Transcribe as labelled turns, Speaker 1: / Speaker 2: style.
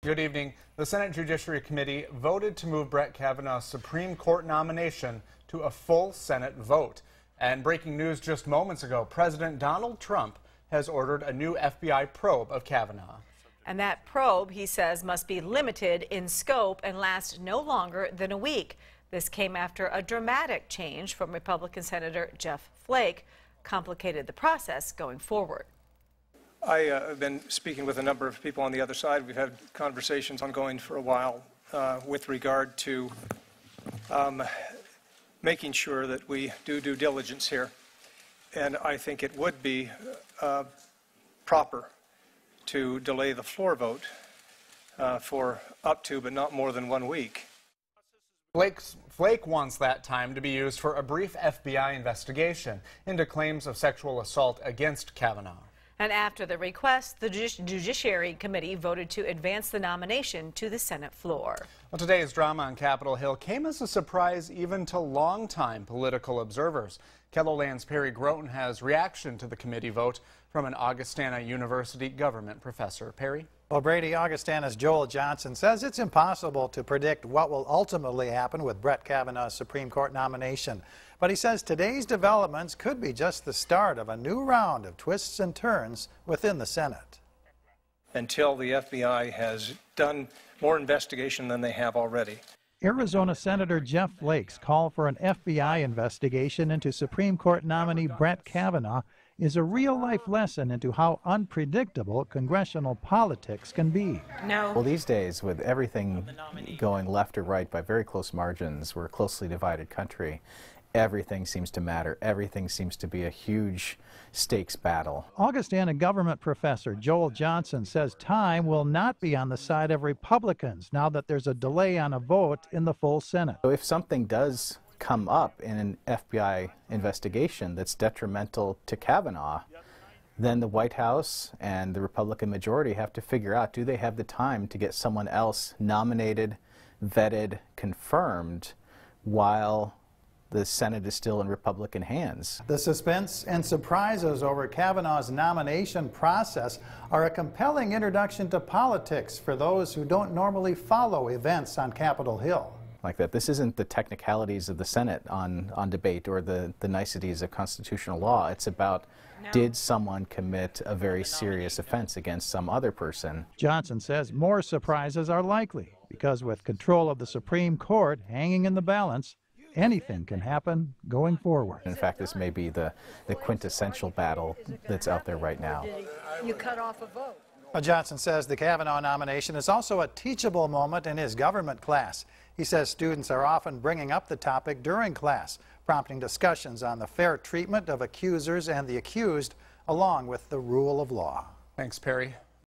Speaker 1: Good evening. The Senate Judiciary Committee voted to move Brett Kavanaugh's Supreme Court nomination to a full Senate vote. And breaking news just moments ago, President Donald Trump has ordered a new FBI probe of Kavanaugh.
Speaker 2: And that probe, he says, must be limited in scope and last no longer than a week. This came after a dramatic change from Republican Senator Jeff Flake complicated the process going forward.
Speaker 3: I have been speaking with a number of people on the other side. We've had conversations ongoing for a while with regard to making sure that we do due diligence here. And I think it would be proper to delay the floor vote for up to but not more than 1 week.
Speaker 1: Flake wants that time to be used for a brief FBI investigation into claims of sexual assault against Kavanaugh.
Speaker 2: And after the request, the Judiciary Committee voted to advance the nomination to the Senate floor.
Speaker 1: Well, today's drama on Capitol Hill came as a surprise even to longtime political observers. KELOLAND's Perry Groten has reaction to the committee vote from an Augustana University government professor. Perry?
Speaker 4: Well, Brady, Augustana's Joel Johnson says it's impossible to predict what will ultimately happen with Brett Kavanaugh's Supreme Court nomination. But he says today's developments could be just the start of a new round of twists and turns within the Senate.
Speaker 3: Until the FBI has done more investigation than they have already.
Speaker 4: Arizona Senator Jeff Flake's call for an FBI investigation into Supreme Court nominee Brett Kavanaugh is a real-life lesson into how unpredictable congressional politics can be.
Speaker 5: Well, these days, with everything going left or right by very close margins, we're a closely divided country. Everything seems to matter. Everything seems to be a huge stakes battle.
Speaker 4: Augustana government professor Joel Johnson says time will not be on the side of Republicans now that there's a delay on a vote in the full Senate.
Speaker 5: So if something does come up in an FBI investigation that's detrimental to Kavanaugh, then the White House and the Republican majority have to figure out, do they have the time to get someone else nominated, vetted, confirmed, while the Senate is still in Republican hands.
Speaker 4: The suspense and surprises over Kavanaugh's nomination process are a compelling introduction to politics for those who don't normally follow events on Capitol Hill.
Speaker 5: Like that. This isn't the technicalities of the Senate on debate or the niceties of constitutional law. It's about, did someone commit a very serious offense against some other person?
Speaker 4: Johnson says more surprises are likely because with control of the Supreme Court hanging in the balance, anything can happen going forward.
Speaker 5: In fact, this may be the quintessential battle that's out there right now.
Speaker 6: You cut off a vote.
Speaker 4: Well, Johnson says the Kavanaugh nomination is also a teachable moment in his government class. He says students are often bringing up the topic during class, prompting discussions on the fair treatment of accusers and the accused, along with the rule of law.
Speaker 1: Thanks, Perry.